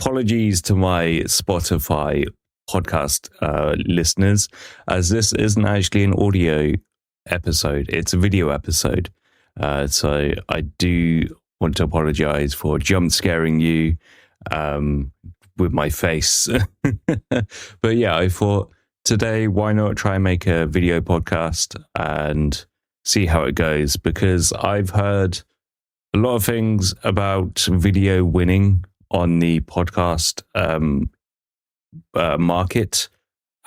apologies to my Spotify podcast listeners, as this isn't actually an audio episode, it's a video episode. So I do want to apologize for jump scaring you with my face. But yeah, I thought today, why not try and make a video podcast and see how it goes? Because I've heard a lot of things about video winning on the podcast market.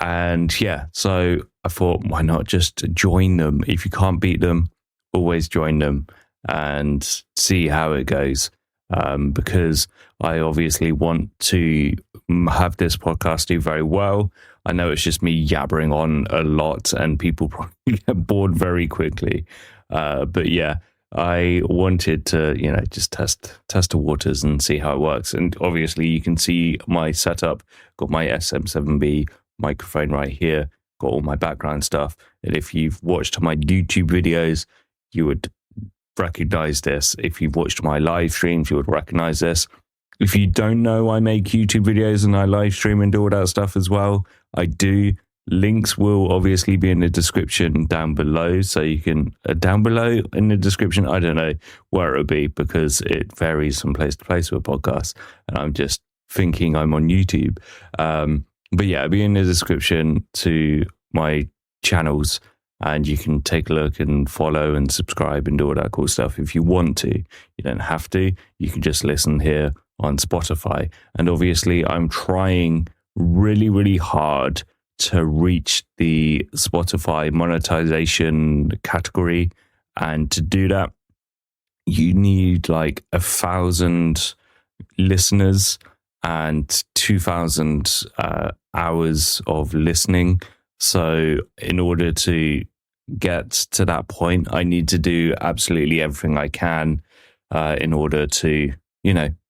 And yeah, so I thought, why not just join them? If you can't beat them, always join them and see how it goes. Because I obviously want to have this podcast do very well. I know it's just me yabbering on a lot and people probably get bored very quickly. But yeah, I wanted to, just test the waters and see how it works. And obviously you can see my setup, got my SM7B microphone right here, got all my background stuff. And if you've watched my YouTube videos, you would recognize this. If you've watched my live streams, you would recognize this. If you don't know, I make YouTube videos and I live stream and do all that stuff as well. I do. Links will obviously be in the description down below. So you can, down below in the description, I don't know where it'll be because it varies from place to place with podcasts. And I'm just thinking I'm on YouTube. But yeah, it'll be in the description to my channels. And you can take a look and follow and subscribe and do all that cool stuff if you want to. You don't have to. You can just listen here on Spotify. And obviously, I'm trying really, really hard to reach the Spotify monetization category. And to do that, you need like 1,000 listeners and 2,000 hours of listening. So in order to get to that point, I need to do absolutely everything I can in order to,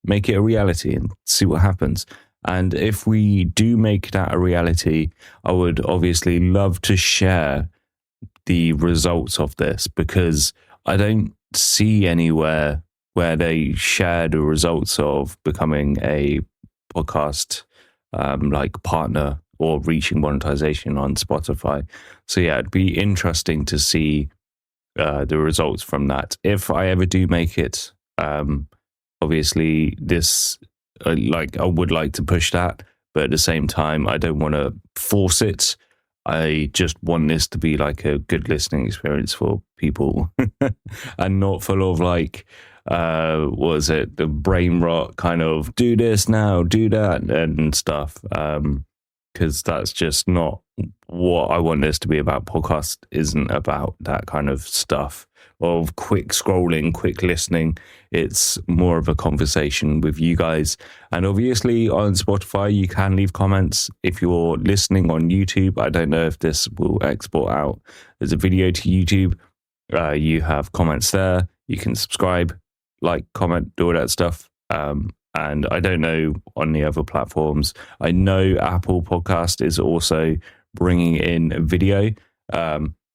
make it a reality and see what happens. And if we do make that a reality, I would obviously love to share the results of this because I don't see anywhere where they share the results of becoming a podcast like partner or reaching monetization on Spotify. So yeah, it'd be interesting to see the results from that. If I ever do make it, obviously this, I would like to push that, but at the same time, I don't want to force it. I just want this to be like a good listening experience for people and not full of the brain rot kind of do this now, do that and stuff. Because that's just not what I want this to be about. Podcast isn't about that kind of stuff of quick scrolling, quick listening. It's more of a conversation with you guys. And obviously on Spotify, you can leave comments. If you're listening on YouTube, I don't know if this will export out as a video to YouTube. You have comments there. You can subscribe, like, comment, do all that stuff. And I don't know on the other platforms. I know Apple Podcast is also bringing in video,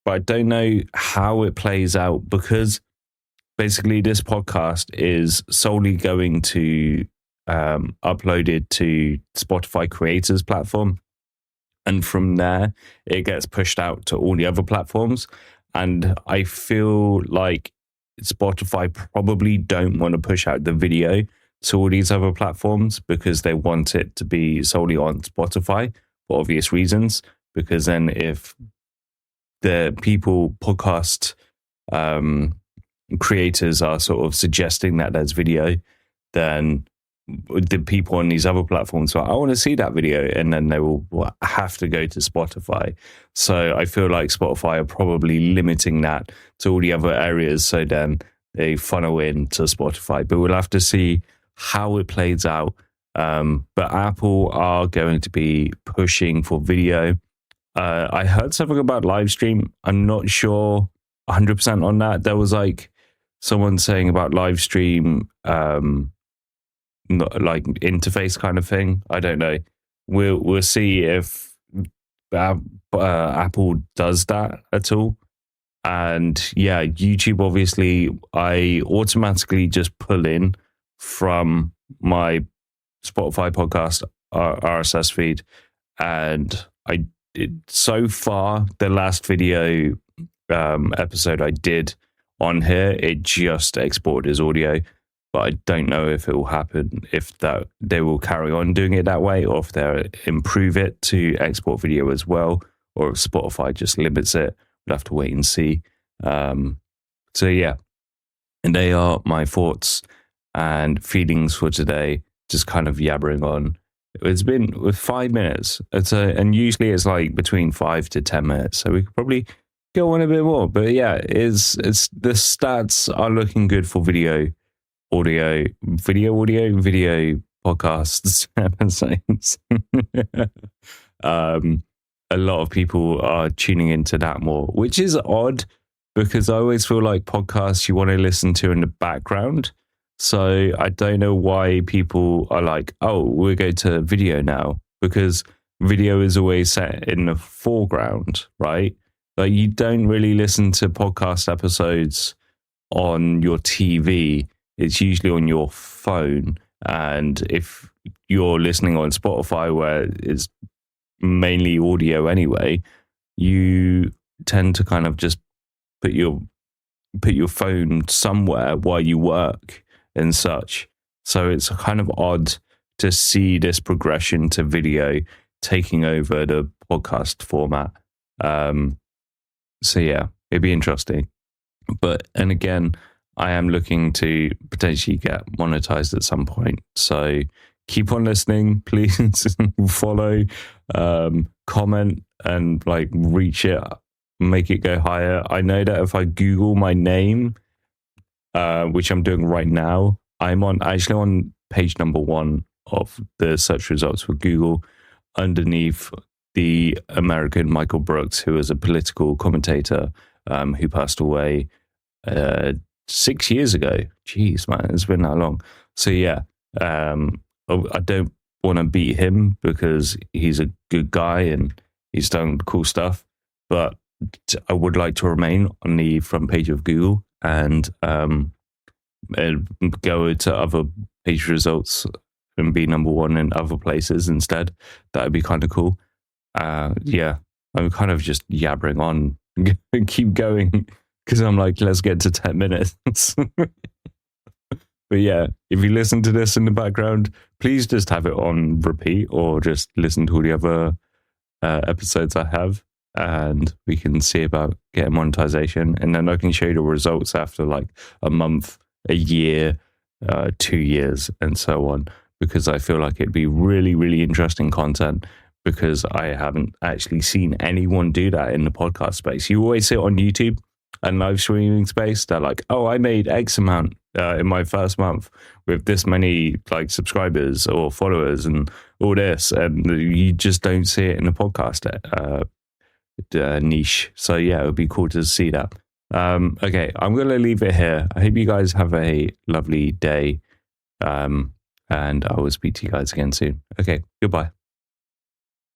but I don't know how it plays out because basically this podcast is solely going to uploaded to Spotify Creators platform. And from there, it gets pushed out to all the other platforms. And I feel like Spotify probably don't want to push out the video to all these other platforms because they want it to be solely on Spotify for obvious reasons. Because then if the podcast creators are sort of suggesting that there's video, then the people on these other platforms are, I want to see that video, and then they will have to go to Spotify. So I feel like Spotify are probably limiting that to all the other areas, so then they funnel into Spotify. But we'll have to see how it plays out. But Apple are going to be pushing for video. I heard something about live stream. I'm not sure 100% on that. There was like someone saying about live stream, like interface kind of thing. I don't know. We'll see if Apple does that at all. And yeah, YouTube, obviously, I automatically just pull in from my Spotify podcast RSS feed, and so far the last video episode I did on here, it just exported as audio, but I don't know if it will happen, if that they will carry on doing it that way, or if they'll improve it to export video as well, or if Spotify just limits it. We'll have to wait and see. So yeah, and they are my thoughts and feelings for today, just kind of yabbering on. It's been with 5 minutes. And usually it's like between 5 to 10 minutes. So we could probably go on a bit more. But yeah, it's the stats are looking good for video podcasts episodes. A lot of people are tuning into that more, which is odd because I always feel like podcasts you want to listen to in the background. So I don't know why people are like, oh, we'll go to video now, because video is always set in the foreground, right? Like you don't really listen to podcast episodes on your TV. It's usually on your phone. And if you're listening on Spotify, where it's mainly audio anyway, you tend to kind of just put your phone somewhere while you work and such. So it's kind of odd to see this progression to video taking over the podcast format. So yeah, it'd be interesting. And again, I am looking to potentially get monetized at some point. So keep on listening, please. Follow, comment, and like reach it, make it go higher. I know that if I Google my name, which I'm doing right now, I'm actually on page number 1 of the search results for Google, underneath the American Michael Brooks, who was a political commentator who passed away 6 years ago. Jeez, man, it's been that long. So yeah, I don't want to beat him because he's a good guy and he's done cool stuff, but I would like to remain on the front page of Google and go to other page results and be number 1 in other places instead. That would be kind of cool. Yeah, I'm kind of just yabbering on. Keep going because I'm like, let's get to 10 minutes. But yeah, if you listen to this in the background, please just have it on repeat or just listen to all the other episodes I have, and we can see about getting monetization. And then I can show you the results after like a month, a year, 2 years, and so on, because I feel like it'd be really, really interesting content, because I haven't actually seen anyone do that in the podcast space. You always see it on YouTube and live streaming space. They're like, oh, I made X amount in my first month with this many like subscribers or followers and all this. And you just don't see it in the podcast niche. So yeah, it would be cool to see that. Okay, I'm going to leave it here. I hope you guys have a lovely day. And I will speak to you guys again soon. Okay, goodbye.